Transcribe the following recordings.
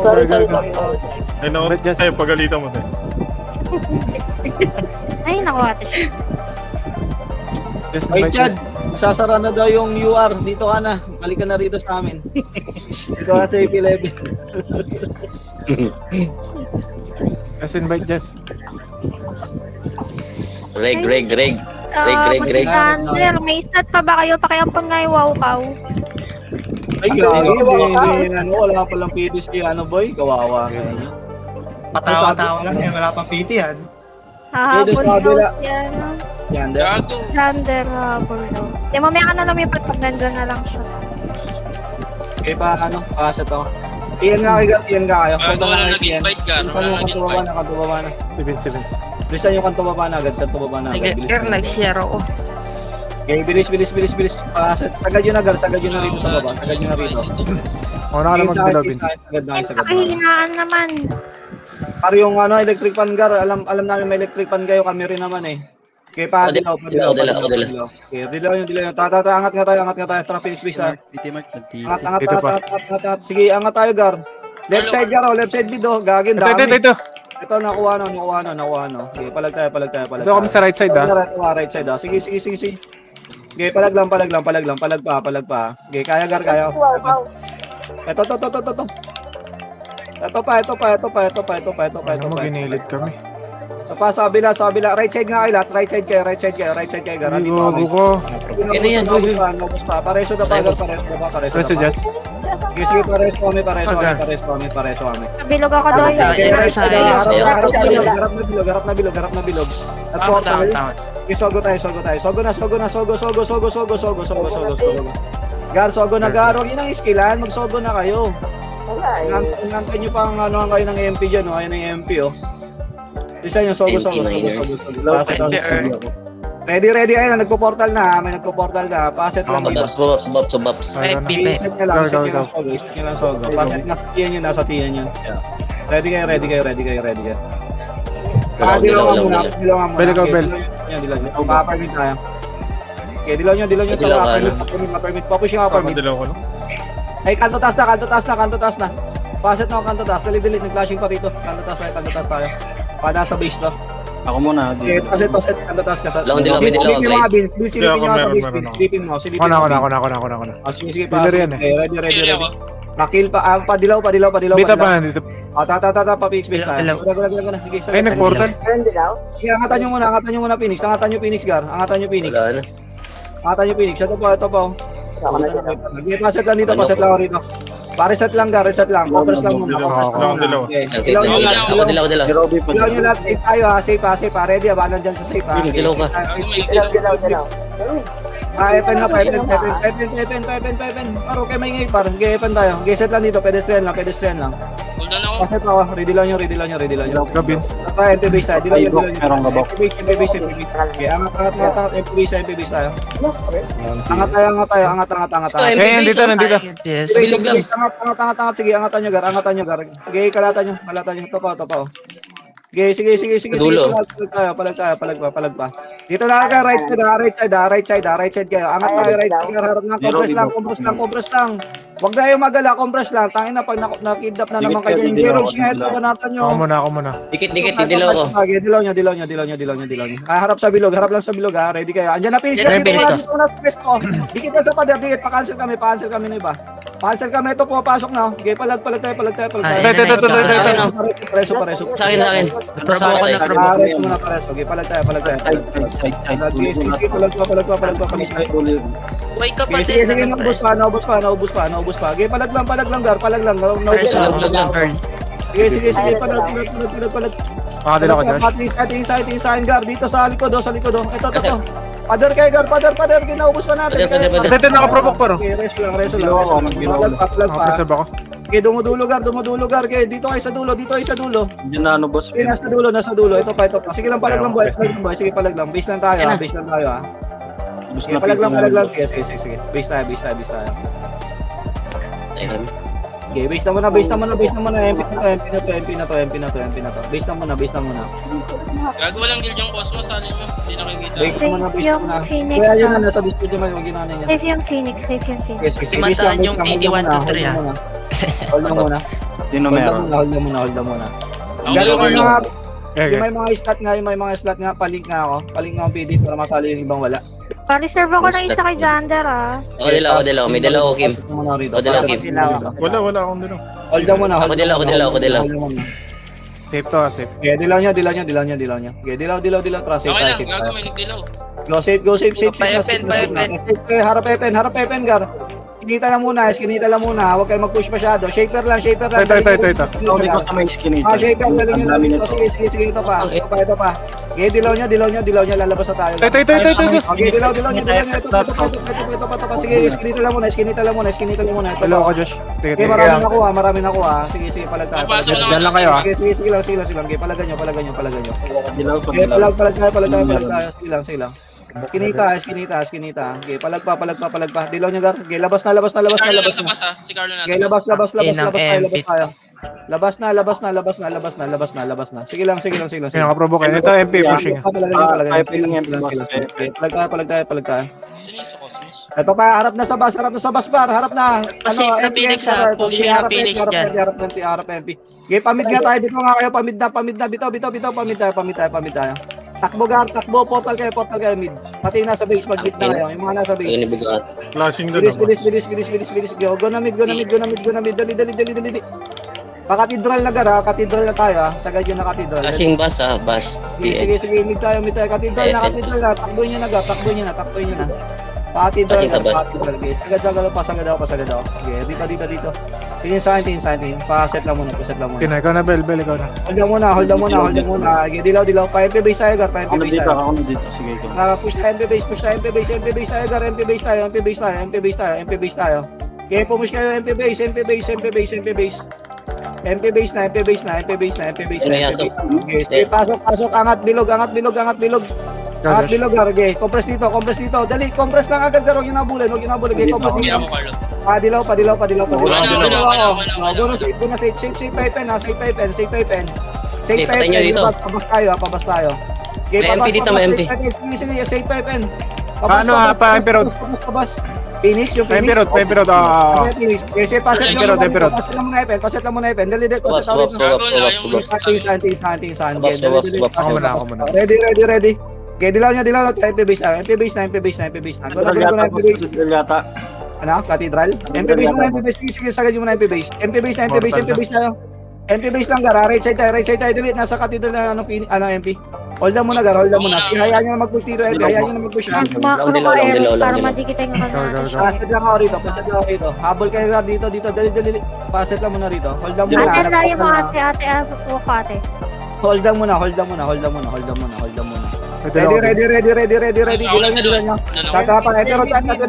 Sorry. Ay, no. Ay, pagalitan mo tayo. Ay, naku ate. Ay, Chad, sasara na daw yung UR. Dito ka na. Balik ka na rito sa amin. Dito ka sa AP11. Just invite Jess. Greg. Andrea, may stat pa ba kayo? Pakiampang nga yung wow-cow. Ay, grabe. Wala palang PT si boy. Kawawa sa inyo. Patawa-tawa lang yan. Wala pang PT yan. Hahapon daw yan. Yander. Hahapon daw. Di mamaya ka na lumipat pag nandyan na lang siya. Okay pa, pasat ako. Iyan nga kayo. Wala nag-invite ka. Bilisan yung kanto baba na. Bilisan yung kanto baba na agad. Nag-share ako. Okay, bilis. Sagad yun na rito sa baba. Una ka na mag-below, Vince. Pakahinaan naman. Para yung electric fan gar, alam namin may electric fan kayo, kami rin naman eh. Okay, dilaw. Okay, dilaw yun. Angat nga tayo, traffic space ha. Angat. Sige, angat tayo gar. Left side gar, left side bido, gagin dami. Ito, nakuha no. Okay, palag tayo. Ito kami sa right side Right side ha. Sige. Okay, palag pa. Okay, kaya gar, kaya. Ito. Ito pa. Ginilit kami. Sa kabila. Right side nga kayo lahat. Right side kayo. Garang dito Bago ko. Ano yan? Pareso na pa. Preso Jess. Sige, pareso kami. Sa bilog ako daw yun. Garap na bilog. At portal. Sogo tayo. Sogo na. Huwag yun ang iskilan. Magsogo na kayo. Ngantay nyo pa ang kayo ng MP dyan. Ayun ang MP Isa nyo, sogo. Ready. Ayun, nagpo-portal na. May nagpo-portal na. Paset lang dito. Sumaps. Iset nyo lang sogo. Paset na nasa tiyan nyo. Ready kayo. Dilaw nga muna. Bell. Dilaw nyo. Papermit tayo. Okay, dilaw nyo. Permit. Papush yung permit. Dilaw ko no? Ay, kanto taas na. Paset na ako kanto taas. Dali, nag-flashing pa rito. Kanto taas tayo. Para sa base to. Ako muna. Okay, paset, kanto taas ka. Silipin mo mga beans. Silipin mo. Ako na. Sige pa. Ready. Nakil pa. Padilaw. Dito pa, nandito. Pa-fix base tayo. Sige, Ay, nag-portal. Sige, angatan nyo muna, Phoenix. Angatan nyo, Phoenix. Ito pa. Okay, paset lang dito. Rito. Reset lang. Covers lang muna. Dilaw. Dilaw nyo lahat. Safe tayo ha. Safe ha. Ready ha. Balan dyan sa safe ha. Dilaw ka. Epen na pa. Paro kayo maingay par. Epen tayo. Set lang dito. Pedestrian lang. Paset ako. Ready lang nyo. Gabins. MP base tayo. Dilaw nyo. MP base. Angat. MP base tayo. Angat tayo. Nandito. Angat. Sige, angatan nyo gar. Sige, kalatan nyo. Ito pa. Sige. Palag pa. Dito na ka, right side kayo. Angat tayo, right side. Harap ng compress lang. Huwag na yung magala, compress lang. Tangin na pag nakidnap na naman kayo. Yung Jerox nga ito, banatan nyo. Ako muna. Dikit, dilaw ko. Dilaw nyo. Harap lang sa bilog ha. Ready kayo. Andyan na finish. Dito na sa pwesto. Dikit na sa pader. Pa-cancel kami na iba. Cancel kami. Ito pumapasok na. Okay, palag tayo. Pareso. Sa akin. Pareso muna. Okay, palag tayo. Sige, palag pa. May kapatid. Sige, naubos pa. Okay, palag lang, gar. Sige, palag. Pakadila ko dyan. Inside, gar. Dito sa likod. Ito. Pader kayo, gar. Pader. Kinaubos pa natin. Dito nakaprovoke pa ro. Okay, reso lang. Palag pa. Preserve ako. Okay, dumudulo, gar. Okay, dito kayo sa dulo. Diyan na boss. Okay, nasa dulo. Ito pa. Sige lang, palag lang, boy. Sige, palag lang. Base lang tayo, ha. Sige, palag lang. Sige. Base tayo. Okay, base na muna. MP na to. Base na muna. Gagawa lang guild yung boss mo, sali mo. Hindi nakikita. Base na muna. Yung Phoenix. Kaya yun na, nasa display naman yung ginana niya. Safe yung Phoenix. Okay, Simantaan yung 81 to 3 ha. Hold lang muna. Sino meron? Hold na muna. Ang Gano'n overload. mga, Okay. yung may mga slot nga, palink nga ako. Palink nga ang PD para masali yung ibang wala. Pa-reserve ako ng isa kay Jander ah. Ako dalawa. May dalawa ko, Kim. Ako dalawa, Kim. Wala akong dito. Hold na muna. Ako dalawa. Hold na muna. Safe to, safe. Okay, dilaw niya. Okay, dilaw, para safe Okay tayo, lang, safe gago tayo. may nagdilaw. Go safe. Pa-FN. Safe, harap Epen, Gar. Kinita lang muna. Huwag kayo mag-push masyado. Shaper lang. Ito. Ito ko sa may skin ito. Shaper, Ang dami galing nyo. nito. Sige, ito pa. Okay, dilaw niya, lalabas na tayo. Ito. Okay, dilaw niya. Ito pa. Sige, skinita lang muna. Ito Hello pa. ka, Josh. Okay, Sige. marami nakuha. Sige, palag tayo. Papasok na Diyan lang kayo, ah. Sige lang. Okay, palagan nyo. Dilaw pa Okay, dilaw. palag tayo. Sige lang. Kinita. Okay, palag pa. Dilaw niya, Gar. Okay, labas na. Si Carlo nasa bus ha. Si Carlo nasa Okay, bus. labas tayo. Labas na. Sige lang. Sino ka-provoke? Ito, MP pushing. Palag tayo. Sino yung sa Cosmos? Ito pa, harap na sa bus bar, harap na. Safe na Phoenix, ha? Pushing na Phoenix dyan. Harap MP. Okay, pamid nga tayo dito nga kayo, pamid na, bitaw, pamid tayo. Takbo, portal kayo, mid. Pati yung nasa base, mag-hit na kayo, yung mga nasa base. Inibigan. Flashing doon ako. Bilis. Go na mid, dali. Katedral na gara, katedral na tayo ha. Sagad yun na katedral. Kasing bus ha, bus. Sige, mid tayo. Katedral na. Takbo nyo na. Katedral guys. Sagad ako. Sige, dito. Tingin sa akin. Pa-set lang muna. Kina, ikaw na, Bel, ikaw na. Hold na muna. Okay, dilaw. Pa-MP base tayo, Gar. Ako na dito. Sige ko. Push tayo, MP base tayo, Gar. MP base tayo. Okay, pumush kayo, MP base. MP base na. Okay, pasok. Angat bilog. Angat bilog, Gar. Okay, compress dito. Dali, compress lang agad, Gar. Huwag yung nabulin. Okay, compress Hindi dito. ako, Carlo. Padilaw. Wala. Go na safe pipen. Okay, patay nyo dito. Pabas tayo. Okay, May MP dito, may MP. Sige, safe pipen. Ano ha, pa-MP road. Pabas. Phoenix, yung Pa-MP Phoenix. road. Phoenix. Kasi paset lang muna, Epen. Dali, paset lang muna. Ako muna. Ready. Okay, dilaw niya. MP base na. Go na. MP base. Yata. Ano? Cathedral? MP base muna. Sige, sagad yung muna MP base. MP base tayo. MP base lang, Gar. Right side tayo. Delete. Nasa cathedral na MP. Hold na muna, Gar. Sige, hayaan nyo na mag-push dito. Hayaan nyo na mag-push. Makro ko Eris para madikit yung kanana. Paset lang ako rito. Habol kayo, Gar. Dito. Dali. Paset lang muna rito. Hold lang muna. Ate, tayo mo ate. Walk ate. Hold lang muna. Ready. Dilaw niya. Tatapan. Ito, rotan. Upper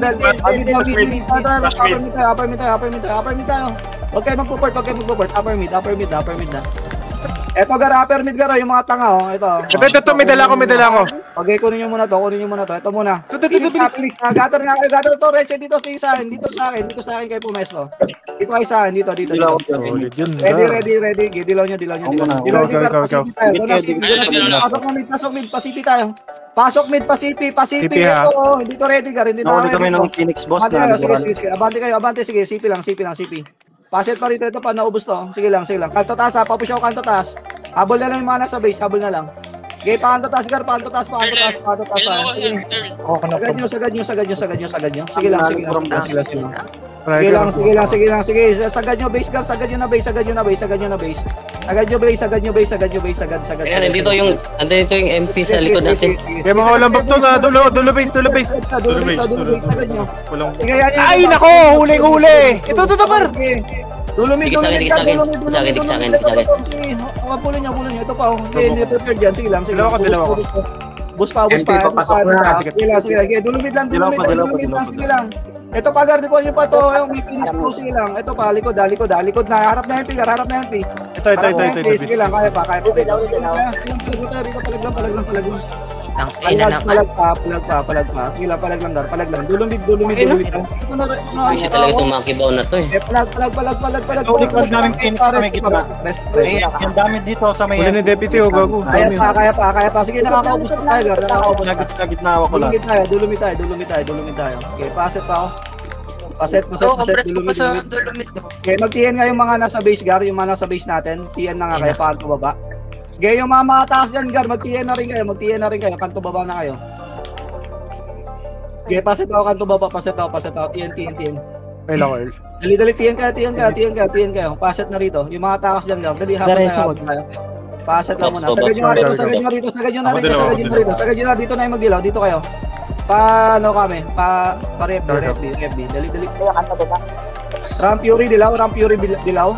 mid tayo. Huwag kayo magpuport. Upper mid na. Eto, Gar, upper mid, Gar. Yung mga tanga, oh. Ito. May dala ako. Okay, kunin nyo muna to. Ito muna. Phoenix. Gather to. Reche, dito sa akin kayo pumesto. Dito kayo sa akin. Dito. Ready. Dilaw nyo. Pasok mid. Pasok mid, Pacific. ha. Ito, dito ready, Gar. Hindi Ako tayo dito may ready. ng Phoenix boss na. Sige. Abante. Sige, CP lang. Paset pa rito. Ito pa, naubos to. Sige lang. Kanto taas, ha. Papush ako kanto taas. Habol na lang yung mga nasa base. Habol na lang. Okay, pakanto taas, Gar. Pakanto taas. Sagad nyo. Sige lang. Sige. Sagad nyo base, Gar. Sagad nyo na base. Kaya nandito yung MP sa likod natin. Kaya mga ulambag to na, dulo base. Sagad nyo. Walang... Sige, yan. Ay, nako! Huli! Ito, Par! Dulumid. Dikit sa akin. Pulin nyo. Ito pa, hindi prepared dyan. Sige lang. Dalawa ko. Bus pa. Sige, dulumid lang. Sige lang. Ito pa, Gar, di ko nyo pa to. May finish po, sige lang. Ito pa, likod na. Harap na MP, Gar. Ito. Sige lang, kaya pa. Palag lang. Palag pa. Sige lang, palag lang. Dulumid. Kasi talaga itong makibaw na to eh. Palag. Likod namin Phoenix sa may gitna. Yung dami dito sa may... Huli ni Deputy, gago. Kaya pa. Sige, nakakaubos na tayo, Gar. Nagitna ako lang. Dulumid tayo. Okay, paset pa ako. Paset, dulumid. Okay, mag-TN nga yung mga nasa base, Gar, yung mga nasa base natin. TN na nga kayo, kanto baba. Okay, yung mga mataas dyan, Gar, mag-TN na rin kayo, kanto baba na kayo. Okay, paset ako, kanto baba, paset ako, TN. May lang, Earl. Dali, TN kayo. Paset na rito. Yung mga takas dyan, Gar, dali, habang tayo. Paset lang muna. Sagad nyo rito. Dito na yung magdilaw. Dito kayo. Ano kami? Pa-FB. Dali. Ram Fury dilaw.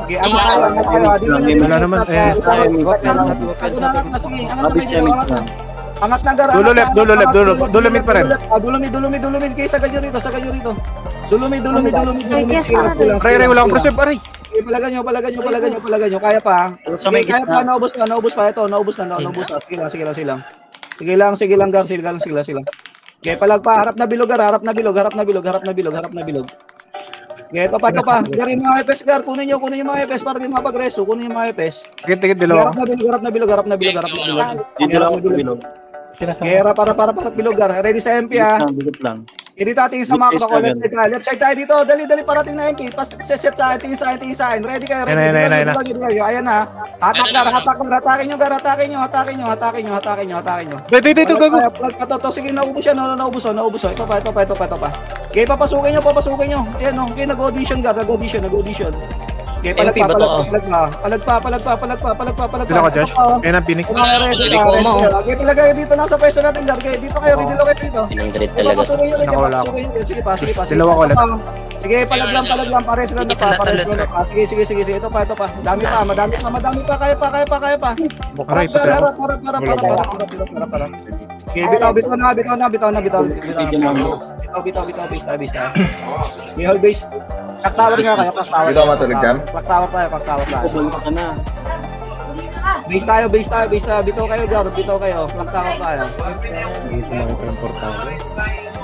Okay, angat tayo. Wala naman. Angat na, Gar. Dulo mid pa rin. Dulumid. Kayo, sagad nyo rito. Dulumid. Ray, wala akong preserve, aray. Palagan nyo. Kaya pa. Kaya pa, naubos pa. Ito, naubos na. Sige lang, Gar. Okay, palag pa. Harap na bilog. Okay, ito pa. Gar, yung mga EPS, Gar. Kunin yung mga EPS para di mapagreso. Kunin yung mga EPS. Tikit, dilaw. Harap na bilog. Dito lang bilog. Okay, para bilog, Gar. Ready sa MP, ha? Bigot lang. Hindi tayo sa macro ko. Left side tayo dito. Dali parating na MP. Set tayo, tingin sa akin. Ready kayo. Ayan na. Hatakin nyo. Dito, gago. Sige, naubos yan. Naubos. Ito pa. Okay, papasukin nyo. Ayan, no. Okay, nag-audition, Gar. Nag-audition. Okay, palag pa. Bila ka, Josh. Ayan ang Phoenix. Okay, palag kayo dito. Nasa pwesto natin, Gar. Dito kayo dito. Pinanggalit talaga. Nakawala ako. Sige pa. Dilaw ako ulit. Sige, palag lang. Pares lang pa. Sige. Ito pa. Madami pa. Kaya pa. Aray, pati ako. Para. Okay, bitaw na. Bitaw. Okay, hold base. Clock tower nga kayo. Dito ka matulog dyan? Clock tower tayo. Bumalik ka na. Base tayo. Bitaw kayo. Clock tower tayo.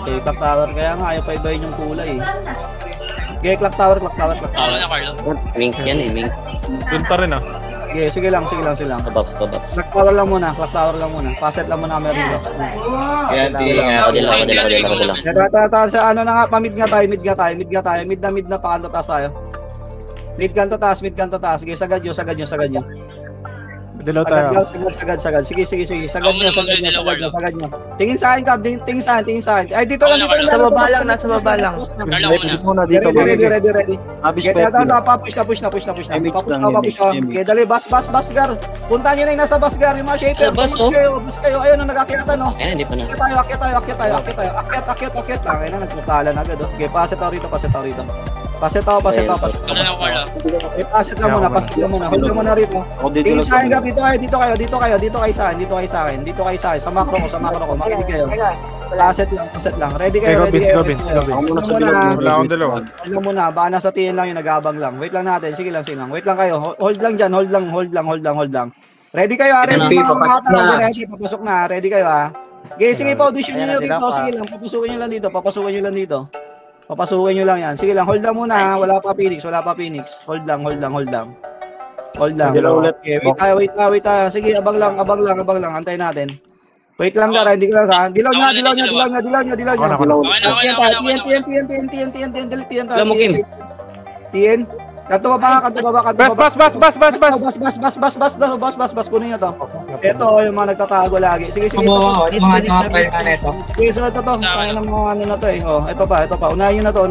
Okay, clock tower. Kaya nga, ayaw pa ibayin yung kulay eh. Okay, clock tower. Tama na, Carlo. Wink yan eh, wink. Doon pa rin ah. Okay, sige lang. Pabox. Clock tower lang muna. Paset lang muna kami rin. Yan, tingin Ako Sa ano na nga, pa-mid nga tayo. Mid na pakanto taas tayo. Mid ganto taas. Sige, sagad nyo. Dilaw tayo. Sagad. Sige. Sagad nyo. Tingin sa akin, Kab. Tingin sa akin. Ay, dito lang. Nasa baba lang. Carlo muna. Ready. Abis Okay, pa. papush na. Okay, dali, bus, Gar. Punta nyo na yung nasa bus, Gar. Yung mga shaper. Bus kayo. Ayun, nakakita, no? Ayun, hindi pa na. Akyat tayo. Ayun na, nagputalan agad. Okay, paset ako rito. Paset ako. Ano na, Carlo? Okay, paset lang muna. Hold mo na rito. Tingin sa akin, Gar. Dito kayo sa akin. Sa macro ko. Makinig kayo. Paset lang. Ready kayo. Go, Vince. Ako muna sa bilog. Wala akong dalawa. Alam mo na, baka nasa TN lang yung nag-aabang lang. Wait lang natin. Sige lang. Wait lang kayo. Hold lang dyan. Hold lang. Ready kayo, ha? Ready, papasok na. Ready kayo, ha? Okay, sige, pa-audition nyo dito. Sige lang, papasukin nyo lang yan. Sige lang, hold lang muna, ha? Wala pa Phoenix. Hold lang. Okay, wait tayo. Sige, abang lang. Antayin natin. Wait lang, Gara. Hindi ko lang, ha? Dilaw nyo. TN. Alam mo, Kim. TN. Kanto baba. Bas. Bas. Kunin nyo to. Ito, yung mga nagtatago lagi. Sige. Sige, so ito to. Kaya ng mga ano na to eh. Oh, ito pa. Unahin nyo na to.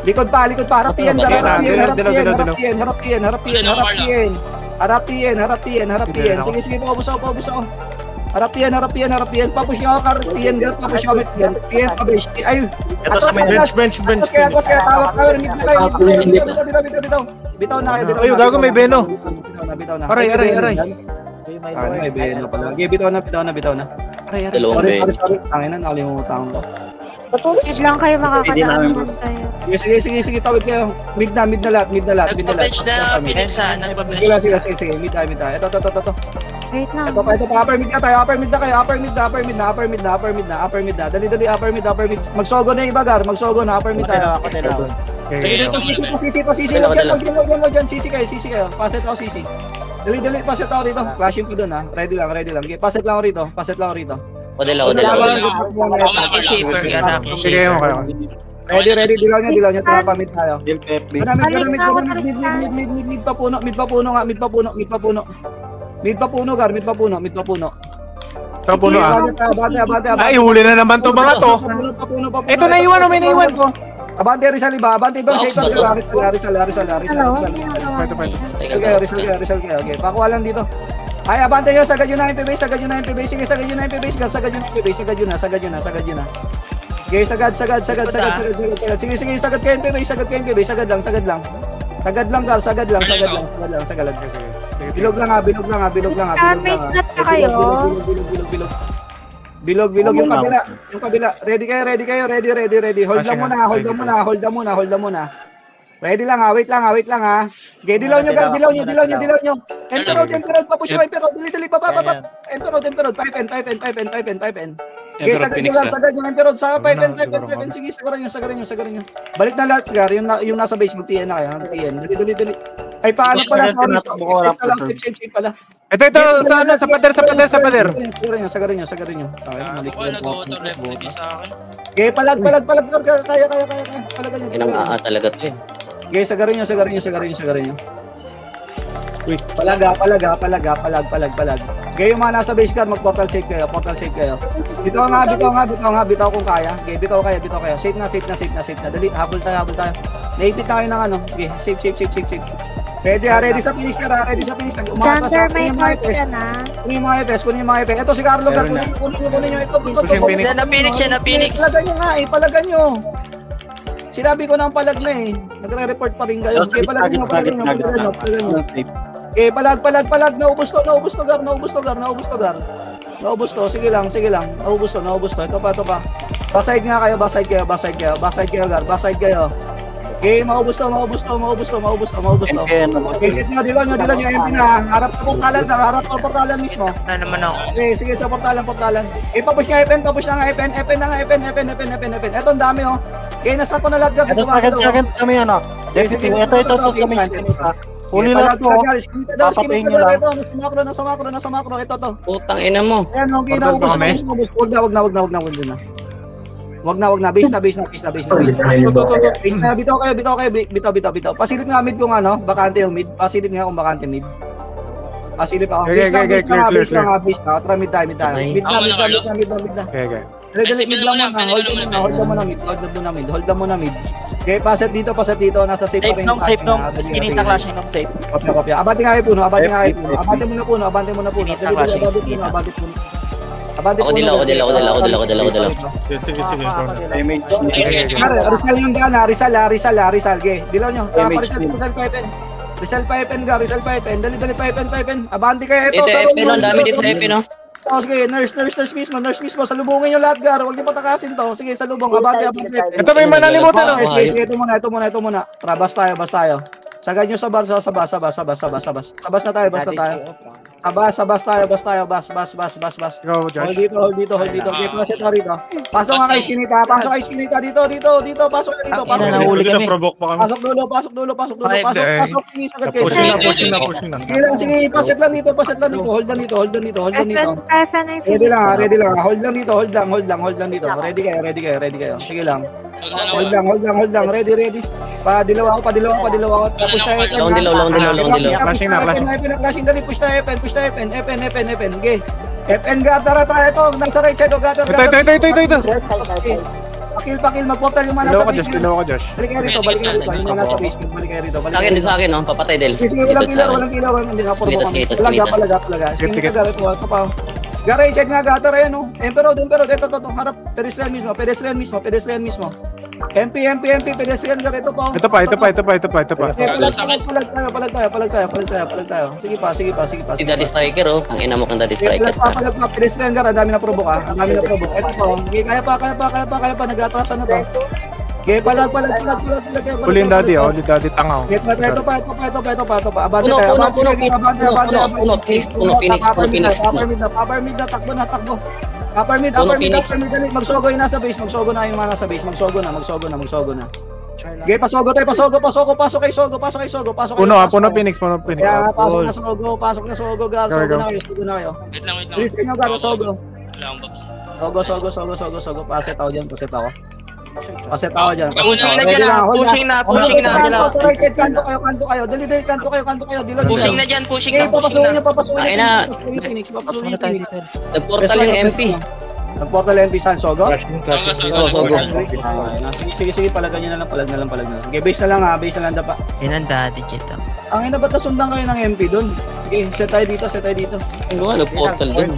Likod pa. Harap TN. Sige, paubos ako. Harap TN. Papush nyo ako, TN. Papush nyo ako, TN. Pabish. Ay, Bench. kaya tawag kayo. Bitaw na kayo. Ay, gago, may Beno. Bitaw na. Aray. May Beno pala. Okay, bitaw na. Dalawang Ben. Sorry. Tangina, nakalimutan ko. Wait lang kayo makakadaan tayo. Sige, tawid kayo. Mid na lahat. Nagpa-bench na Phoenix ha. Sige, mid tayo. Ito. Wait lang. Ito pa, upper mid na kayo. Upper mid na. Dali, upper mid. Magsogo na yung iba, Gar. Upper mid tayo. Sisi. Wag yan. Sisi kayo. Paset ako, sisi. Dali, paset ako rito. Flashing pa dun, ha. Ready lang. Okay, paset lang ako rito. O dalawa. Shaper ka na. Sige, kayo. Ready, dilaw nyo, trapamid tayo. Gil FB. Mid pa puno nga, mid pa puno, gar, mid pa puno. Sa puno ah. Abante. Ay, huli na naman to mga to. Ito naiwan, may naiwan. Abante, Rizal iba, abante ibang shaker. Rizal. Rizal kayo, okay. Pakuha lang dito. Ay, abante nyo, sagad yun na MPB. Sige, sagad yun na MPB. Sagad yun na. Okay, sagad. Sige, sagad kayo MPB. Sagad lang. Sagad lang. Bilog lang ha. Bilog yung kabila. Ready kayo. Hold lang muna. Ready lang ha. Wait lang ha. Okay, dilaw nyo. Emperor, papush mo, Emperor. Dili, papa. Emperor, 5N. Okay, sagad yung Emperor sa 5N. Sige, sagaran nyo. Balik na lahat, gar. Yung nasa base, mag-TN na kayo. Dali. Ay, paano pala? Shape pala. Ito, sa pader. Sagarin nyo. Nag-auto reflect sa akin. Okay, palag. Kaya. Palagan nyo. Inang talaga to eh. Okay, sagarin nyo. Uy, palag. Okay, yung mga nasa base card, mag-portal save kayo. Bitaw nga, kung kaya. Okay, bitaw kayo. Safe na. Dali, habol tayo. Naipit na kayo ng ano. Okay, safe. Ready sa finish ka. Chander, may mark ka na. Kunin yung mga FS. Ito si Carlo, kunin nyo ito. Na Phoenix. Palagan nyo. Sinabi ko na ang palag na eh. Nagre-report pa rin kayo. Okay, palagan nyo. Okay, palag. Naubos to, gar. Sige lang. Naubos to. Ito pa. Baside kayo. Okay, maubos to. Okay, sit nyo, dilaw nyo, MP na. Harap sa portalan mismo. Na naman ako. Okay, sige sa portalan. Papush na nga FN. Ito ang dami oh. Okay, nasa ko na lahat. Ito second kami ano. Deputy, ito sa may sinita. Huli lang to. Papatayin nyo lang. Nasa makro. Ito to. Putang ina mo. Ayan, okay, naubos. Wag na. Wag na. Base na. Bitaw. Pasilip nga mid kung ano, bakante yung mid. Pasilip nga kung bakante mid. Pasilip ako. Base na. Tara mid tayo. Mid na. Okay. Mid lang muna. Hold mo na mid. Okay, paset dito. Nasa safe pa rin. Safe nung. Skinita clashing ng safe. Kopya. Abante nga puno. Abante mo na puno. Ako dilaw. Sige. Rizal yung gana, Rizal, ge. Dilaw nyo. Rizal 5N. Dali 5N. Abante kayo ito. Dito FP no, dami dito FP no. Sige, nurse mismo. Salubungin yung lahat, gar. Huwag niyo patakasin to. Sige, salubong. Abante. Ito may manalimutan oh. Sige, ito muna. Tara, bas tayo. Sagad nyo sa bar, sabas na tayo. Bas tayo. Go, Josh. Hold dito. Okay, paset na rito. Pasok nga kay Skinita. Dito. Pasok na dito. Nahuli kami. Provoke pa kami. Pasok dulo. Pasok. Sagad kayo. Pushing na. Sige, paset lang dito. Hold lang dito. Ready lang. Hold lang dito. Ready kayo. Sige lang. Hold lang. Ready. Padilaw ako. Tapos sa ito. Long dilaw. Flashing na. Dali, push na FN. Okay. FN Gatar, ito. Nasa right side o Gatar. Ito. Pakil. Mag-portal yung mana sa base. Dilaw ko, Josh. Balik kayo rito. Yung mana sa base. Balik kayo rito. Sa akin no, papatay del. Sige, walang kilaw. Hindi na puro kami. Palaga. Sige, ito pa. Garay, check nga Gatar, ayan o. Emperor, ito, harap. Pedestrian mismo. MP, pedestrian, ito pa. Ito pa. Palag tayo. Sige pa. Si Daddy Striker oh, ang ina mo kang Daddy Striker. Palag pa, pedestrian gar, ang dami na provoke ah. Ito pa, okay, kaya pa, nag-atrasan na to. Okay, palag. Huli yung daddy tanga oh. Ito pa. Abante tayo. Upper mid na, takbo. Upper mid, magsogo yung nasa base, magsogo na yung mga nasa base, magsogo na. Okay, pasogo tayo, pasok kay Sogo. Puno Phoenix. Kaya pasok na Sogo, gar, sogo na kayo. Wait lang. Please, inyo gar, Sogo. Wala akong babs. Sogo, paset ako dyan, ako. Paset ako dyan. Pushing na Ready dyan, lang, hold pushing na, pushing na. Sa right side, kanto kayo. Dali, kanto kayo. Dilaw nyo. Pushing na dyan, pushing Okay, na, pushing na. papasukin Ay, nyo. na. Phoenix, papasukin nyo Phoenix. Nagportal yung MP. Nagportal MP saan, Sogo? Sogo. Sige, palagan nyo na lang, palag na lang. Okay, base na lang ha, base na lang dapa. Yan ang daddy, Chito. Ang ina, ba't nasundan kayo ng MP dun? Sige, set tayo dito. Ano nga, nagportal dun.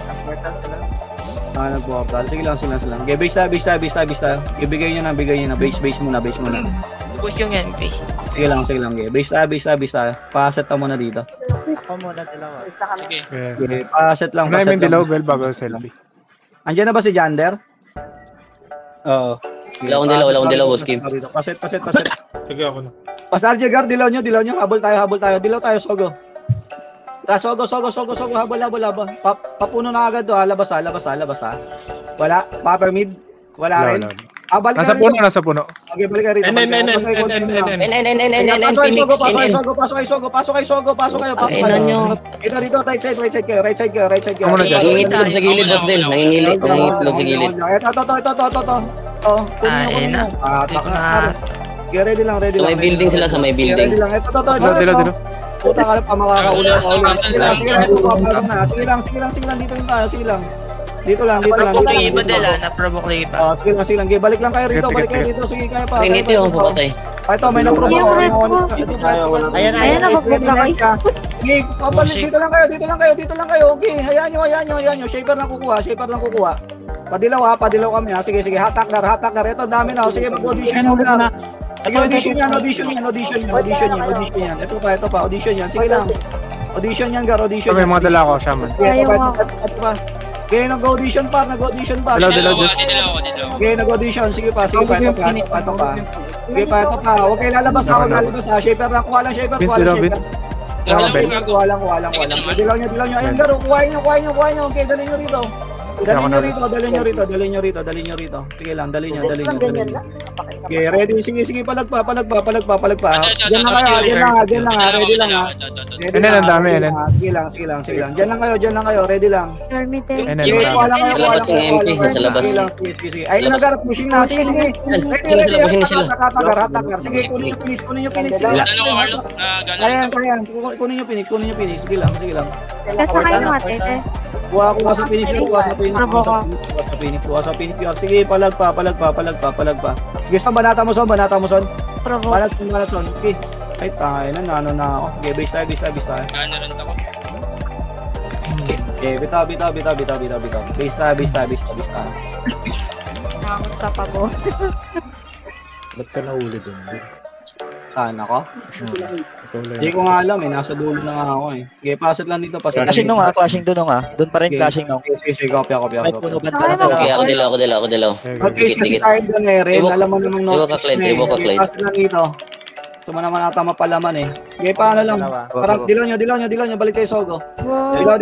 Nagportal. Sige lang. Okay, base tayo. Ibigay nyo na, base muna. Push yung MP. Sige lang. Okay, base tayo. Paset ka muna dito. Sige. Okay, paset lang. Ano yung dilaw, well, bago selfie. Andiyan na ba si Jander? Oo. Wala akong dilaw, boss Kim. Paset. Sige ako na. Pasar Jagar, dilaw nyo. Habol tayo. Dilaw tayo, Sogo. Sogo. Habol. Papuno na agad to, ha. Labas ha. Wala. Paper mid. Wala rin. Balik ka Nasa puno. Okay, balik ka rito. Pasok kayo. Dito, right side kayo. Nangingitlog sa gilid, boss din. Nangingitlog sa gilid. Ito. Kunin mo. Ready lang. Sa may building sila, sa may building. Ready lang. Ito. Dilo. Puta ka lang pa makakaula. Sige lang. Dito yung tayo. Sige lang. Dito lang. Na-provoke yung iba nila, na-provoke yung iba. Sige lang. Balik lang kayo rito. Sige, kaya pa. Rinito yung papatay. Ito, may na-provoke. Ayan na, mag-move na kayo. Sige, dito lang kayo. Okay, hayaan nyo. Shaper lang kukuha. Padilaw kami ha. Sige. Hatak na. Ito, dami na. Sige, mag-audition na. Audition yan. Ito pa. Audition yan. Sige lang. Audition yan, Gar. Audition. May mga dala ko, shaman. Ito pa. Okay, nag-audition pa. Dilaw. Okay, nag-audition. Sige pa. Ito pa. Huwag kayo lalabas ha. Shaper lang. Kuha lang. Kuha lang. Dilaw nyo. Ayun, Gar. Kuhain nyo. Okay, dalhin nyo rito. Dalhin nyo rito. Sige lang, dalhin nyo. Okay, ready. Sige, palagpa. Diyan lang kayo. Ready lang ha. Ang dami. Sige lang. Diyan lang kayo. Ready lang. Sa labas yung MP, sa labas. Sige. Ay, nagar, pushing na. Sige. Pushing sila. Hatakar. Sige, kunin nyo Phoenix. Sige lang. Ano ko, Arlo? Na gano'n. Ayan. Kunin nyo Phoenix. Sige lang. Kasakay ng ate. Kuha sa Phoenix. Sige, palagpa. Sige, saan banata mo son? Provoke. Balat son. Okay. Ay, tayo na ako. Okay, base tayo. Gano'n rin ako. Okay, bitaw. Base tayo. Nangot ka pa po. Ba't ka nahuli dun? Saan ako? Hindi ko nga alam nasa dulo na nga ako Okay, pasit lang dito. Flashing nung flashing doon Doon pa rin flashing nung. Sige, copy. May puno ba para sa Okay, ako dilaw. Okay, kasi tayo doon Ren. Alam mo namang notice Ribo ka, Clyde. Pasit lang dito. Ito naman ata mapalaman Okay, paano lang? Parang dilaw nyo. Balik tayo Sogo. Dilaw.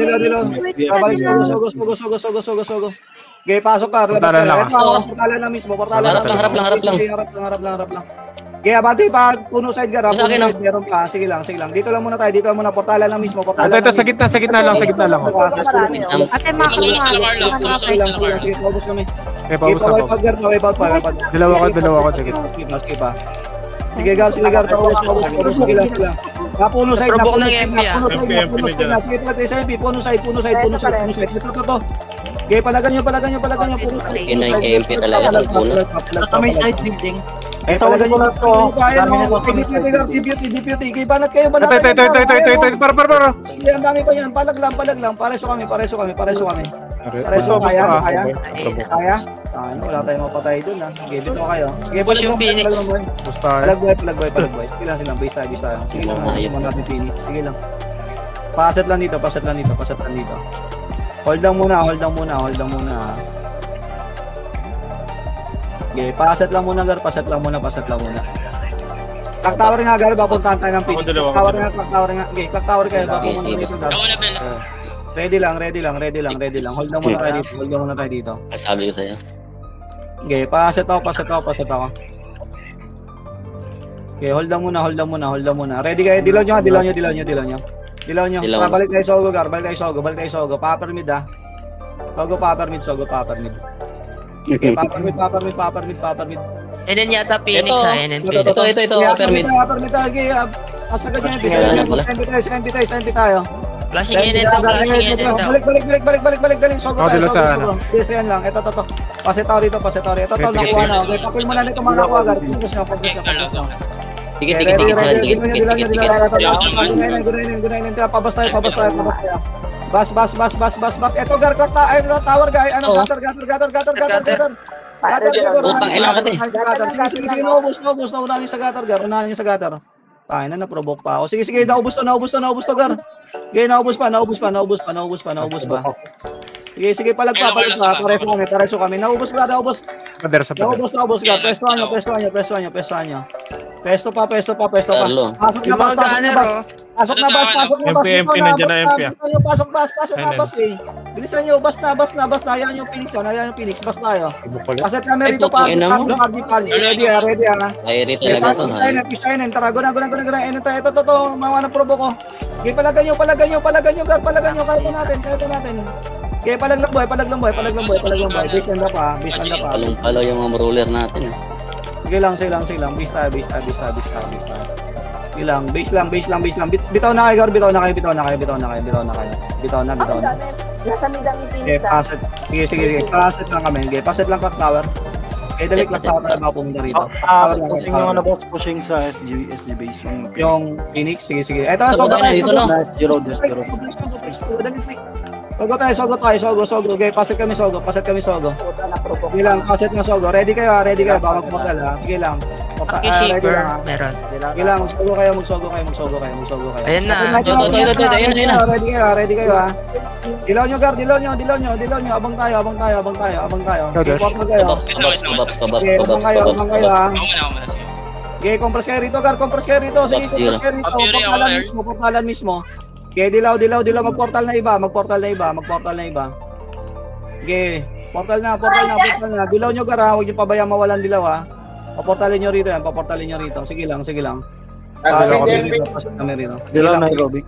Balik Sogo. Okay, pasok ka. Portalan lang mismo. Harap lang. Harap lang. Okay, abante pa. Puno side ka. Puno side meron pa. Sige lang. Dito lang muna tayo. Portalan lang mismo. Ito, sa gitna lang. Ate, makuha. Sige, focus kami. Paubos na po. Dilaw ako. Sige, Gar. Paubos. Sige lang. Puno side na. Provoke ng MP Puno side. Ito. Okay, palagan nyo. Puno side. MP talaga ng puno. Basta may side building. Palagan nyo na to. Deputy. Okay, banat kayo. Ito. Para. Ang dami pa yan. Palag lang. Pareso kami. Kaya? Wala tayong mapatay dun Okay, dito kayo. Okay, Push yung Phoenix. Palagboy. Sige lang. Base tayo. Sige lang. Natin Phoenix. Sige lang. Paset lang dito. Hold down muna. Okay, paset lang muna, Gar. Paset lang muna. Clock tower nga, Gar. Papuntahan tayo ng Phoenix. Clock tower nga. Okay, clock tower kayo. Papuntahan dito, Gar. Ako na, Bella. Ready lang. Hold down muna tayo dito. Sabi ko sa'yo. Okay, paset ako. Okay, hold down muna. Ready kayo. Dilaw nyo. Balik tayo Sogo, Gar. Balik tayo Sogo. Paper mid Sogo, paper mid. Papermid. And then yata Phoenix Ito. sa NNP. Ito, upper mid. Papermid tayo, Gay. Asagad niya, SMP tayo. Flashing in and daw. Balik. Sogo Oh, tayo, dila sa sogo. Yes, yan lang. Ito. Pase tayo rito. Ito, nakuha na. Okay, kapil mo na nito mga nakuha. Focus na. Dikit. Gunayin. Pabas tayo. Bas. Ito, tower guy. Ano, gutter. Putang ina ka, te. Sige, naubos. Unahin sa gutter. Tayo na provoke pa ako. Sige, naubos to, Gar. Sige, naubos pa. Sige, palag pa. Pareso kami. Naubos. Pader sa pader. Naubos, Gar. Pestuhan nyo. Pesto pa. Carlo. Pasok na bas. MP, nandiyan na MP. Pasok na bas eh. Bilisan nyo, bas na. Hayaan yung Phoenix, bas tayo. Paset kami rito pa. Party. Ready ha. Ay, rito talaga to. Pistayin. Tara, guna. Ito, mga naprobo ko. Okay, palagan nyo, Gar. Kaya natin. Okay, palaglang boy. Base anda pa. Palong-palo yung mga roller natin. Sige lang. Base tayo. Base lang. Bitaw na kayo, Gar. Bitaw na kayo. Nasa midang Okay, paset. Sige. Paset lang kami. Okay, paset lang clock tower. Okay, dali clock tower na ako pumunta rito. Pushing yung ano boss, pushing sa SG base Yung Phoenix, sige. Ito na, Sogo na, dito na. Zero. Sogo tayo. Okay, paset kami Sogo. Sige lang, paset na Sogo. Ready kayo. Baka magportal ha. Sige lang. Okay, Ready shaper. lang, ha. Meron. Sige lang, magsogo kayo. Ayan na. Ready kayo ha. Dilaw nyo, Gar. Abang tayo. Okay, portal kayo. Pababs. Okay, abang kayo ha. Ako muna. Okay, compress kayo rito, Gar. Sige, compress kayo rito. Portalan mismo. Okay, dilaw. Magportal na iba. Okay, portal na. Dilaw nyo, Gar, ha. Huwag nyo pabayang mawalan dilaw, ha. Paportalin nyo rito. Sige lang. Pasok kami rito. Dilaw na aerobic.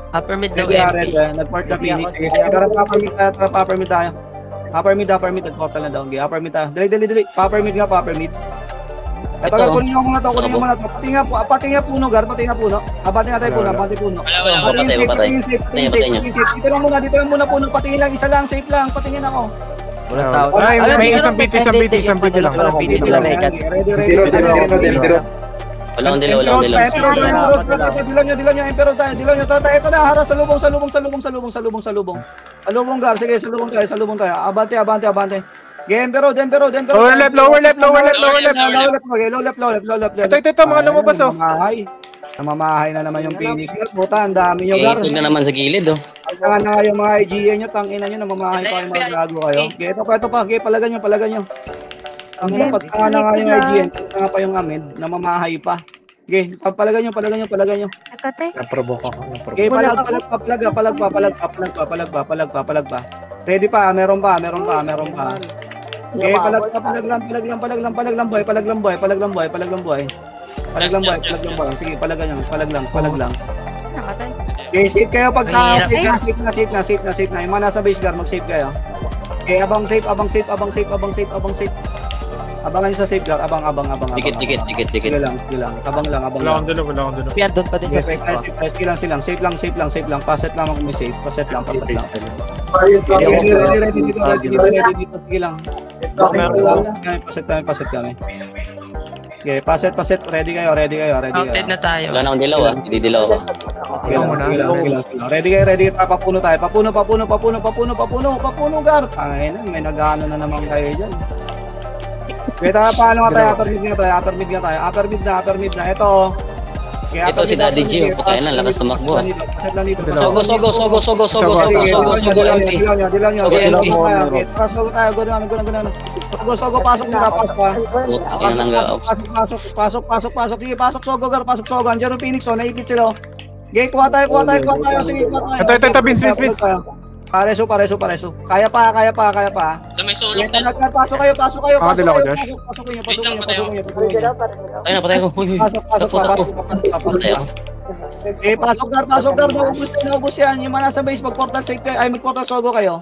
Upper mid daw Ready, MP. nag-port na Phoenix. Sige, tara, upper mid tayo. Upper mid, nag-portal na daw. Okay, upper mid tayo. Dali. Upper mid. Ito, kunin nyo muna to. Pati nga puno, Gar. Abati nga tayo puno. Patay. Dito lang muna puno. Patingin lang, isa lang, safe lang. Patingin ako. Walang tao. Ay, may isang PT lang. Ready. Walang dilaw. Dilaw nyo, Emperor tayo. Ito na, harap, salubong. Gar, sige, salubong tayo. Abante. Game, Emperor. Lower left. Low left. Ito, mga lumabas oh. Namamahay na naman yung Phoenix. Puta, ang dami nyo, Gar. Ito na naman sa gilid, oh. Ang na yung mga IGA nyo, tangina nyo, namamahay pa yung mga gago kayo. Okay, ito pa. Okay, palagan nyo. Ang pagkanga na nga yung IGA, pagkanga pa yung amid, namamahay pa. Okay, palagan nyo. Naprovoke ako. Okay, palag pa. Ready pa, meron pa. Okay, palag lang boy. Sige, palag lang. Okay, save kayo pagka safe na. Yung mga nasa base guard, mag-save kayo. Okay, abang safe. Abangan nyo sa safe guard, abang. Dikit. Sige lang. Abang lang. Wala akong dalawa. Piyan doon pa din sa base. Safe lang. Paset lang ako may safe. Paset lang. Ready. Ready dito. Sige lang. Paset kami. Okay, paset. Ready kayo. Counted na tayo. Wala na akong dilaw, ah. Hindi dilaw ako. Sige lang. Ready. Papuno tayo. Papuno, Gar. Ay, may nag-ano na naman kayo dyan. Wait, paano nga tayo? Upper mid na. Ito. Ito si Daddy G, putayin lang, lakas tumakbo. Sogo, MP. Sogo tayo, gano'n. Sogo, pasok muna, pasok. Sige, pasok, Sogo. Andiyan yung Phoenix, naipit sila. Okay, kuha tayo. Sige, kuha tayo. Ito, Vince. Pareso. Kaya pa. Sa may sulok din. Pasok kayo. Pasok kayo. Patay ko. Pasok. Eh, pasok Gar. Naubos yan. Yung mga nasa base, mag-portal safe kayo. Ay, mag-portal Sogo kayo.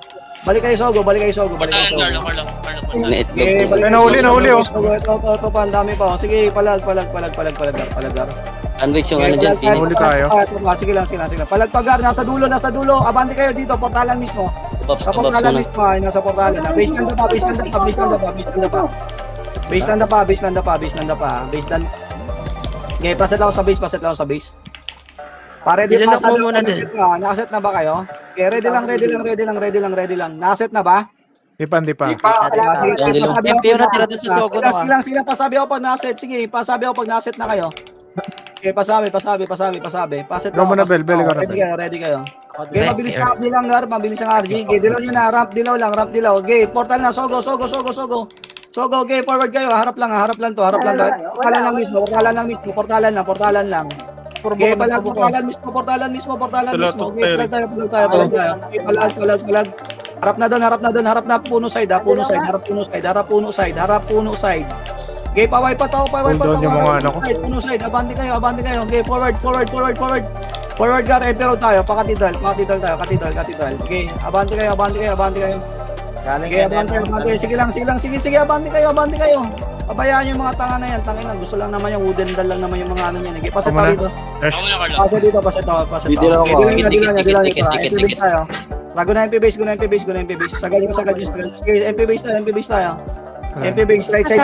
Balik kayo Sogo, balik kayo Sogo, balik kayo Portalan, Sogo. Carlo. Net Okay, loop. Nahuli, oh. Ito pa, ang dami pa. Sige, palag. Sandwich yung ano dyan, Phoenix. Huli tayo. Sige lang. Palagpagar, nasa dulo. Abante kayo dito, portalan mismo. Pops, Sa pops portalan muna. mismo, ay nasa portalan na. Base landa pa. Okay, paset lang ako sa base. Pare, di Ilunok pa mo muna din. Nakaset na ba kayo? Okay, ready lang. Nakaset na ba? Di pa. Sige, Hindi lang. pasabi ako MP na pag tira dun sa Sogo na. Sila pasabi ako pag nakaset. Sige, pasabi ako pag nakaset na kayo. Okay, pasabi. Paset Ikaw muna, Bel, ikaw na, Ready kayo. Okay, mabilis ang RG lang, Gar. Mabilis ang RG. Okay, dilaw nyo na. Ramp dilaw. Okay, portal na. Sogo. Sogo, okay, forward kayo. Harap lang to. Portalan lang. Okay, portalan mismo. Okay, palag tayo. Okay, palag. Harap na puno side. Harap puno side. Okay, paway pa to. Doon yung mga ano ko. Puno side, abante kayo. Okay, forward. Forward Gar, pero tayo, pakatidal tayo, katidal. Okay, abante kayo. Okay, abante. Sige, abante kayo. Pabayaan yung mga tanga na yan. Tangina, gusto lang naman yung wooden dal lang naman yung mga ano yan. Okay, paset Ako na. dito. Ako muna, Carlo. Paset dito. Hindi lang ako. Dikit. MP base tayo. Go na MP base. Sagad nyo. Sige, MP base tayo. MP base, right side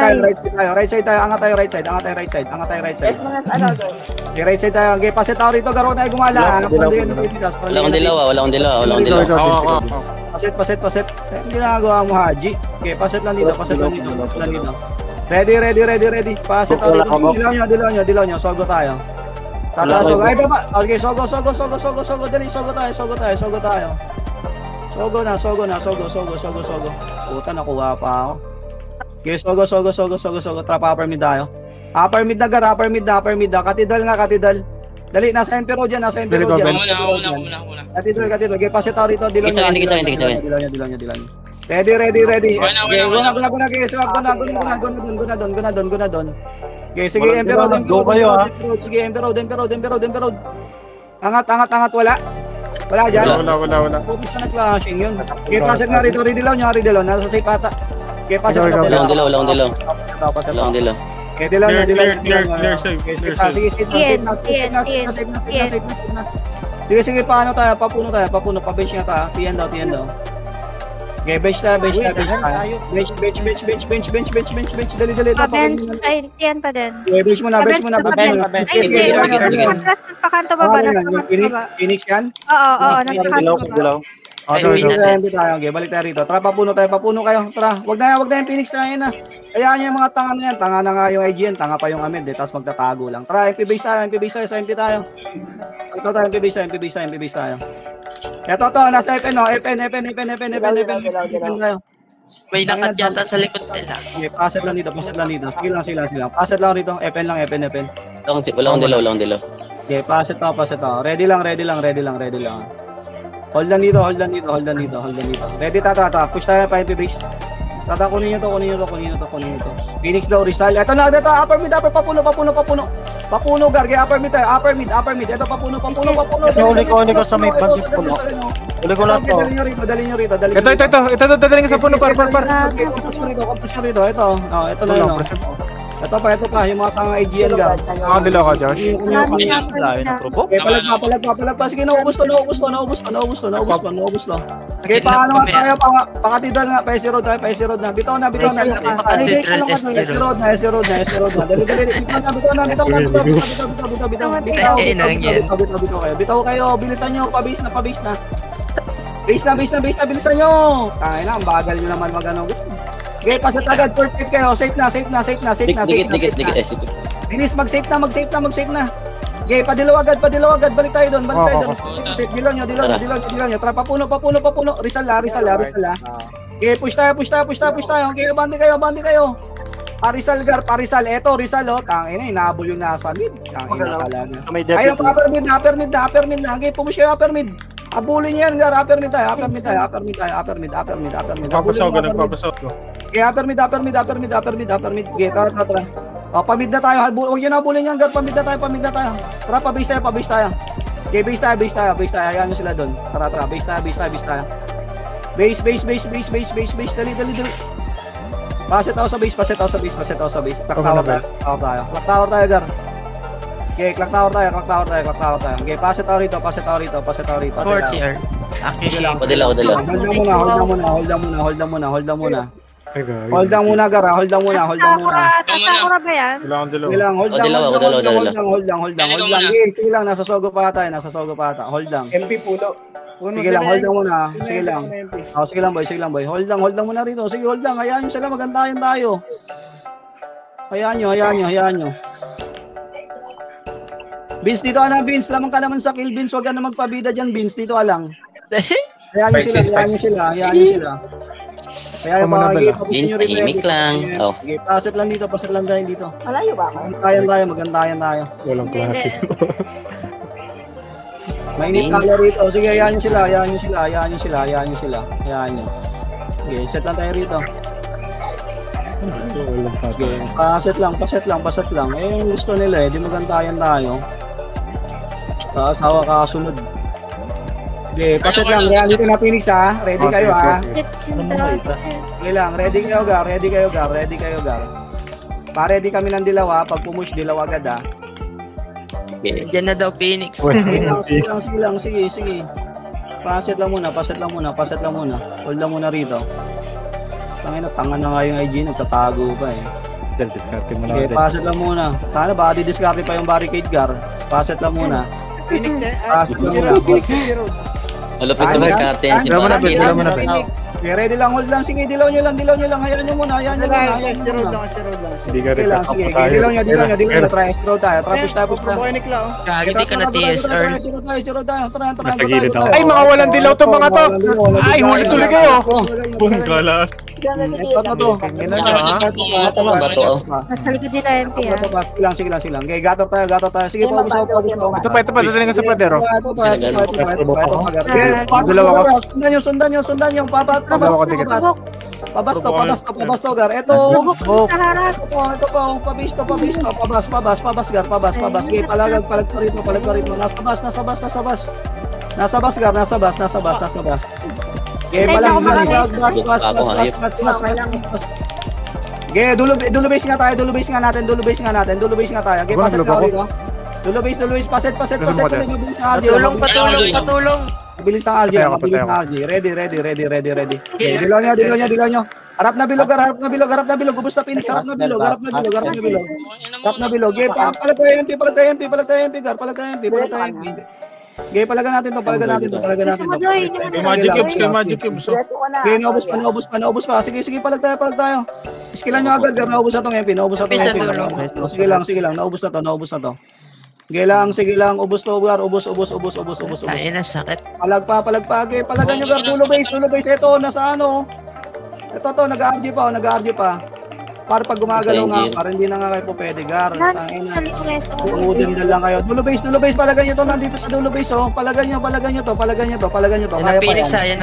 tayo. Angat tayo right side. Yes, mga ano doon. Okay, right side tayo. Okay, paset tayo rito. Garo na gumala. Wala akong dilaw. Paset. Hindi ginagawa mo, Haji. Okay, paset lang dito. Ready. Paset tayo dito. Dilaw nyo. Sogo tayo. Tatasog. Ay, baba. Okay, sogo. Dali, sogo tayo. Sogo. Puta, nakuha pa ako. Okay, sogo. Trap upper mid tayo. Upper mid na, Gar. Upper mid. Katidal. Dali, nasa Emperor dyan. Ako muna. Katidal. Okay, paset tayo rito. Dilaw nyo. Dikit lang. Dilaw nyo. Ready. Guna. Okay, sige, Emperor. Go kayo, ha? Sige, Emperor. Angat, wala. Wala dyan. Wala. Focus na nag-flashing yun. Okay, paset na rito. Ridilaw. Nasa safe ata. Okay, paset na. Wala akong dilaw. Okay, dilaw. Clear, safe. Sige, paano tayo? Papuno. Pa-bench nga tayo. Tiyan daw. Okay, bench tayo. Bench. Dali. Ay, yan pa din. Okay, bench muna. Ay, hindi. Nagpakanto baba. Phoenix yan? Oo. Nagpakanto baba. Dilaw. Hindi tayo. Okay, balik tayo rito. Tara, papuno kayo. Tara, wag na yung Phoenix na yun na. Hayaan nyo yung mga tanga na yan. Tanga na nga yung IGN, tanga pa yung Amid. Tapos magtatago lang. Tara, MP base tayo. Sa MP tayo. Ito tayo, MP base tayo. Ito, nasa FN, no? FN tayo. May nakat yata sa likod nila. Okay, paset lang dito. Sige lang. Paset lang rito. FN. Wala akong dilaw. Okay, paset to. Ready lang. Hold lang dito. Ready, tata. Push tayo pa MP base. Tata, kunin nyo to. Phoenix daw, Rizal. Ito na, upper mid, papuno. Papuno, Garge, upper mid. Ito, papuno. Huli ko sa may bandit ko, no? Huli ko lang to. Dali nyo rito. Ito, dadaling sa puno, par. Compress rito. Ito na yun. Ito pa, yung mga tanga IGN ka. Dilaw ka, Josh. Okay, palagpa. Sige, naubos to. Okay, paano tayo? Pakatidal nga, pa-SC road na. Bitaw na. Road na. SC road na. Dali. Bitaw kayo. Bilisan nyo, pabase na. Bilisan nyo. Kaya na, ang bagal nyo naman mag-ano. Okay, paset agad, perfect kayo. Safe na. Dikit. Bilis, mag-safe na. Okay, padilaw agad. Balik tayo doon. Safe, dilaw nyo. Tara, papuno. Rizal. Okay, push tayo. Okay, abante kayo. Parisal, Gar. Eto, Rizal, oh. Tangina, inaabol yung nasa mid. Tangina talaga. Ayun, upper mid na. Okay, push kayo, upper mid. Abulin yan, Gar. Upper mid tayo. Nagpapasok ko. Okay, upper mid. Okay, tara. Pamid na tayo. Huwag nyo na abulin yan, Gar. Pamid na tayo. Tara, pa-base tayo. Okay, base tayo. Hayaan nyo sila doon. Tara. Base tayo. Base. Dali. Paset ako sa base. Clock tower tayo, Gar. Okay, clock tower tayo. Okay, paset ako rito. 4CR. Accuracy. Padilaw. Hold lang muna. Hold lang muna, Gar. Hold lang muna. Sakura ba yan? Hold lang. Sige lang, nasa sogo pa tayo. Hold lang. MP puno. Sige lang, hold lang muna. Sige lang, boy. Hold lang muna rito. Sige, hold lang. Hayaan nyo sila, magantayan tayo. Hayaan nyo. Vince, dito ka na, Vince. Lamang ka naman sa kill, Vince. Huwag ka na magpabida dyan, Vince. Dito ka lang. Hayaan nyo sila. Kaya Imik lang. Oh. Okay, paset lang dito. Malayo ba ako? Magantayan tayo. Walang klase. Mainit kala rito. Sige, hayaan nyo sila. Okay, set lang tayo rito. Okay, paset lang. Eh, yung gusto nila di magantayan tayo. Asawa kasunod. Okay, paset lang. Dito na Phoenix ha. Ready kayo ha. Okay lang, ready kayo Gar. Pa-ready kami ng dilaw ha. Pag pumush, dilaw agad ha. Diyan na daw Phoenix. Sige lang. Paset lang muna. Hold lang muna rito. Tanga na nga yung IG, nagtatago pa eh. Okay, paset lang muna. Sana baka di-discard pa yung barricade, Gar. Paset lang muna. Paset lang muna. Malupit na magkarte yan. Sila mo na. Okay, ready lang, hold lang. Sige, dilaw nyo lang. Hayaan nyo muna. Hindi ka rin Sige, dilaw nyo. Try, throw tayo. Push tayo. Gagi, di ka na TSR. Ay, mga walang dilaw to mga to. Ay, huli tuloy kayo. Boom, galas. Nasa likod nila MP ah. Sige lang. Okay, gato tayo. Sige, paubos. Ito pa, dadaling ka sa padero. Sundan nyo. Pabas to, Gar. Ito pa, pabas, Gar. Okay, palag pa rito. Nasa bas, Gar. Okay, palag. Okay, dulo base nga tayo. Okay, paset ka rito. Dulo base. Paset. Patulong. Bilis ang RG. Ready. Dilaw nyo. Harap na bilog. Ubus na Phoenix. Harap na bilog. Okay, palag tayo MP, Gar. Okay, palagan natin to. Magic cubes. Okay, naubos pa. Sige, palag tayo. Skillan nyo agad, Gar. Naubos na tong MP. Sige lang. Naubos na to. Sige lang. Ubos to, Gar. Ubos. Ay, nasakit. Palag pa. Okay, palagan nyo, Gar. Dulo base. Ito, nasa ano. Ito, nag-RG pa. Para pag gumagalaw nga, para hindi na nga kayo po pwede, Gar. Uudin na lang kayo. Dulo base. Palagan nyo to. Nandito sa dulo base, oh. Palagan nyo to. Yan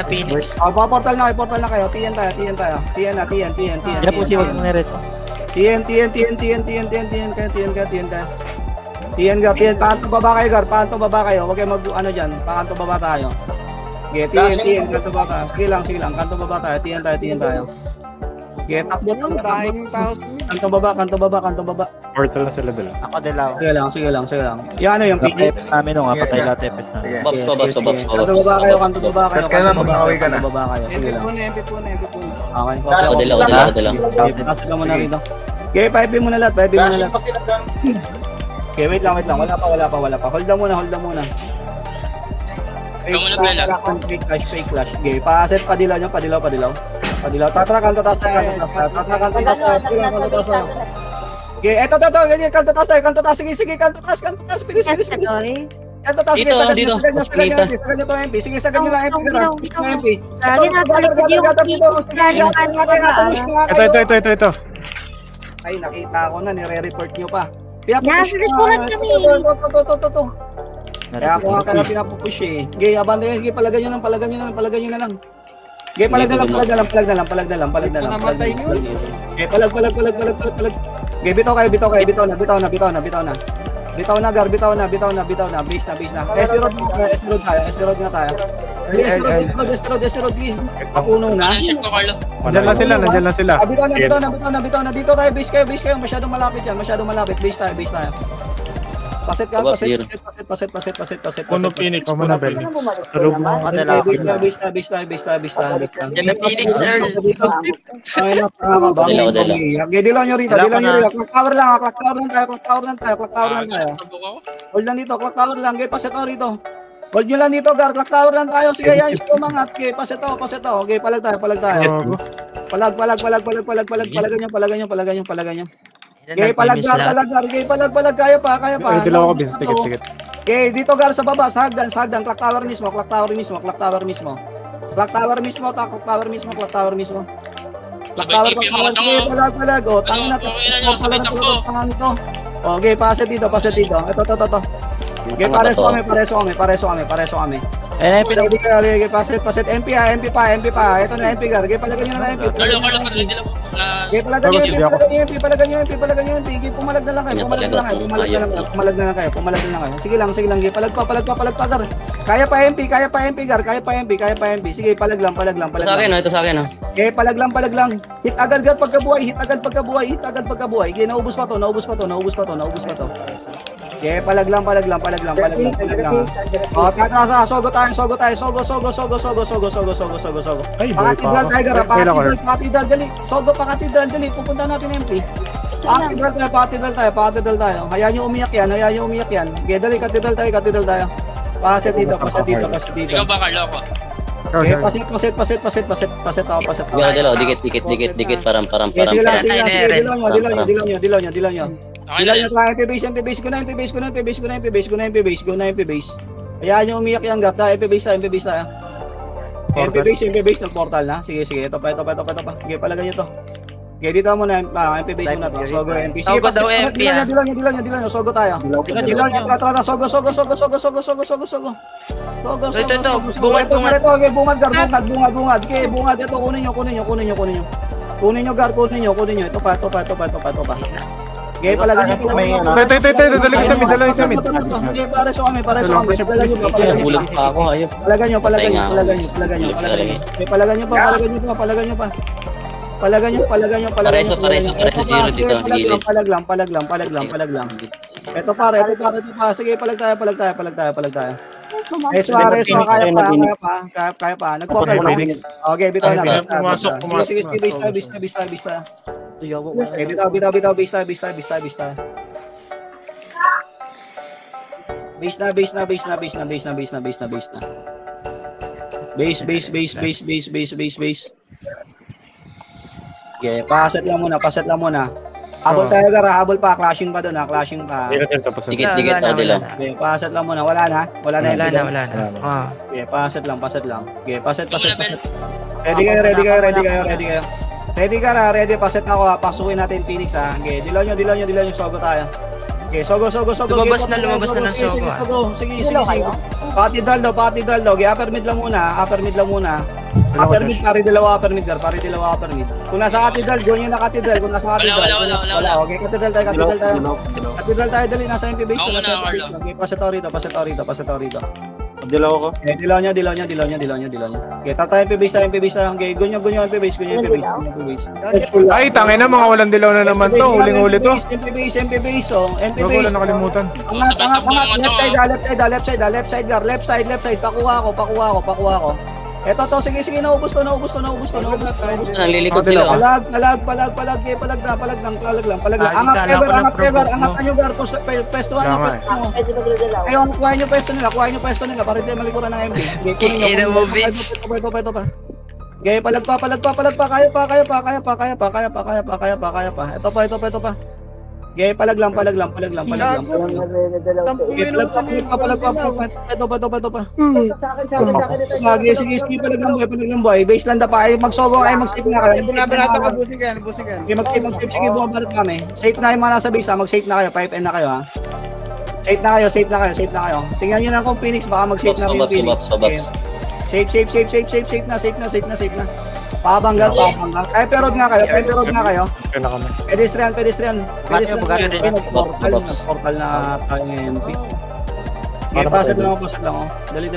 na Phoenix. Portal na kayo. TN tayo. TN na. Yan po siya, wag mong niret. TN kayo. Pakanto baba kayo, Gar. Huwag kayo ano dyan. Pakanto baba tayo. Okay, TN. Kanto baba. Sige lang. Kanto baba tayo. TN tayo. Okay, takbo. Kanto baba. Portal na sila dala. Ako dilaw. Sige lang. Yan ano yung PD. Tepes namin nung patay lahat tepes namin. Babs pa. Kanto baba kayo. Set ka lang, mag-away ka na. Sige lang. Okay. Dalaw. Pasok lang muna rito. Okay, 5B muna lahat. Okay, wait lang. Wala pa. Hold lang muna. Fake clash. Okay, paset padilaw nyo. Padilaw. Tatra, kanto taas tayo. Okay, eto. Ganyan, kanto taas tayo. Sige, kanto taas. Bilis. Kanto taas. Dito. Sagad nyo to, MP. Sige, sagad nyo lang, MP. Lagi nasa likod yung Ito. Ay, nakita ko na, nire-report nyo pa. Nasa likuran kami. Ito. Kaya ako nga kaya pinapupush eh. Okay, abantayan. Okay, palagan nyo na lang. Okay, palag na lang. Namatay nyo. Okay, palag. Okay, bitaw na. Bitaw na, Gar. Base na. S-road nga tayo. Destroy. Papuno na. Check ko, Carlo. Nandiyan na sila. Nabito na. Dito tayo, base kayo. Masyadong malapit yan. Base tayo. Paset. Puno Phoenix. Base tayo. Yan na Phoenix, Earl. Dilaw nyo rito. Clock tower lang tayo. Hold lang dito, clock tower lang. Paset o rito. Hold nyo lang dito, Gar. Clock tower lang tayo. Sige, yan yung umangat. Okay, paset o. Okay, palag tayo. Palag. Palagan nyo. Okay, palag. Kaya pa. Dilaw ako, bis. Tikit. Okay, dito Gar sa baba, sa hagdan. Clock tower mismo. Clock tower mismo. Palag. O, tangin na. Okay, paset dito. Ito. Okay, pareso kami. Ready kayo, paset. MP pa. Ito na MP Gar. Okay, palagan nyo na MP. Carlo, patry nila. Okay, palagan nyo MP. Okay, pumalag na lang kayo. Sige lang. Okay, palag pa Gar. Kaya pa MP Gar. Sige, palag lang. Ito sa akin. Okay, palag lang. Hit agad Gar pagkabuhay. Okay, naubos pa to. Okay, palag lang. O, tatra, sogo tayo. Pakatidral tayo, Gar. Pakatidral, dali. Sogo, pakatidral, dali. Pupunta natin MP. Pakatidral tayo. Hayaan nyo umiyak yan. Okay, dali, katidral tayo. Paset dito. Ikaw ba, Carlo, ako? Okay, paset ako. Dilaw, dikit, param. Sige lang. Dilaw nyo. MP base. Hayaan nyo umiyak yan, Gar. MP base tayo. MP base ng portal na. Sige. Ito pa. Sige, palagay nyo to. Okay, dito muna. MP base muna to. Sogo MP. Sige, Sogo daw MP. Dilaw nyo. Sogo tayo. Dilaw nyo. Tara. Sogo. Ito. Bungad. Okay, bungad, Gar. Bungad. Okay, bungad. Ito, kunin nyo. Kunin nyo, Gar. Ito pa. Okay, palagay nyo. Dali ko sa mid. Okay, pareso kami. Bulag pa ako, ayun. Palagan nyo. Okay, palagan nyo pa. Pareso zero dito. Gilid. Palag lang. Ito pa. Sige, palag tayo. Suarez, kaya pa. Nagportal pa. Okay, bitaw na. Pumasok. Sige, base tayo. Okay, bitaw, base tayo. Base. Okay, paset lang muna. Habol tayo, Gar. Habol pa. Clashing pa doon, Dikit, dilaw. Okay, paset lang muna. Wala na. Wala na. Okay, paset lang. Okay, paset. Ready kayo. Ready ka na, paset ako ha. Pasukin natin Phoenix ha. Okay, dilaw nyo. Sogo tayo. Okay, sogo. Lumabas na ng sogo. Sige. Patidral daw. Okay, upper mid lang muna. Upper mid, pari dalawa upper mid. Kung nasa katidral, go nyo na katidral. Wala. Okay, katidral tayo. Dali, nasa MP base. Okay, paset ako rito. Dilaw ako. Okay, dilaw nyo. Okay, tata MP base. Okay, go nyo MP base. Ay, tangin na, mga walang dilaw na naman to. Huling-huli to. MP base. Wala nakalimutan. Left side, Gar. Pakuha ko. Eto to, sige, naubos to. Nalilikod sila. Palag lang. Angat nyo, Gar. Pestuhan nyo. Ayaw, kuha nyo pesto nila. Para di malikuran ng MP. Ito pa. Okay, palag pa. Kaya pa. Ito pa. Okay, palag lang. Okay, palag pa. Ito pa. Sige, palag lang boy. Base lang pa. Ay, magsogo, ay mag-save na kayo. Busing yan. Okay, mag-save. Sige, bumabalat kami. Safe na yung mga nasa base ha. Mag-save na kayo. 5N na kayo ha. Safe na kayo. Tingnan nyo lang kung Phoenix. Baka mag-save na yung Phoenix. Safe na. Pabanggal. Ay, perod nga kayo. Pedestrian. Portal na tayo ng MP. Okay, paset lang. Dali.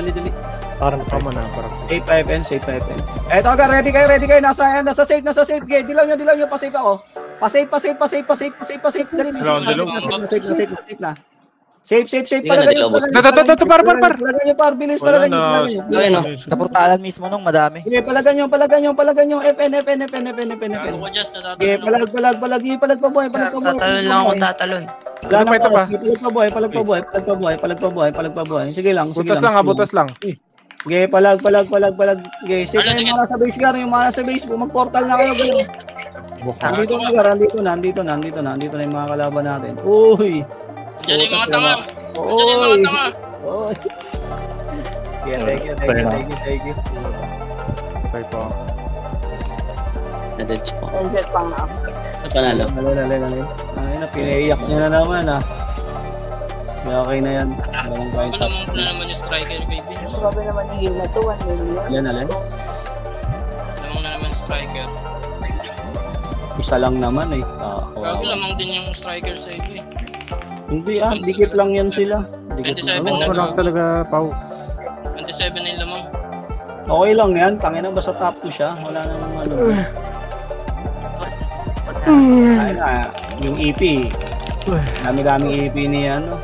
Parang tama na, parang. Safe 5N, safe 5N. Eto agad, ready kayo. Nasa safe. Okay, dilaw nyo, pa-safe ako. Pa-safe. Dali, safe na. Safe. Palagay nyo, Par. bilis, palagay nyo. Sa portalan mismo nung madami. Okay, palagay nyo. FN. Gago ko just Okay, natatanong. palag pa buhay. Tatalon lang ako, tatalon. Wala na Ito pa. Palag pa buhay. Sige lang. Butas lang. Okay, palag. Okay, safe na yung mga nasa base gar, yung mga nasa base, mag-portal na kayo. Andito na yung mga kalaban natin. Uy! Diyan yung mga tanga. Uy! Tanga. Uy! Thank you. Okay po. Na-dead po. Enjoy pang ako. Panalo. Dali. Ay na, pinaiyak nyo na naman ah. Okay na yan. Walang kain sa... Lamang po na naman yung striker kay Vince. Grabe naman yung heal na to, 1 million. Alin? Lamang na naman striker. Isa lang naman eh. Gago lamang din yung striker sa iyo eh. Hindi dikit lang yan sila. 27 Ako na lang talaga, Pau. 27 na yung lamang. Okay lang yan. Tangina basta top 2 siya. Wala namang ano. Ay na, yung EP. Dami-daming EP ni ano.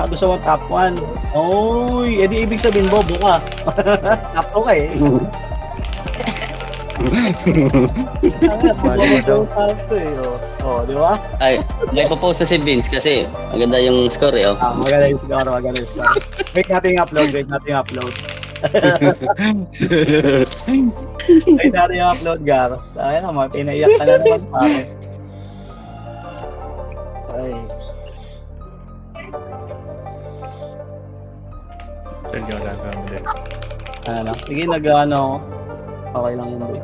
Gusto mo top 1. Oy, edi ibig sabihin bobo ka. Top 2 ka eh. Di ba? Ay, may popost na si Vince kasi maganda yung score eh. Maganda yung score. Wait natin i-upload. Wait natin i-upload, Gar. Ayun naman, pinaiyak ka na naman pare. Ay. Sige, nag-ano ako. Okay lang yun, boy.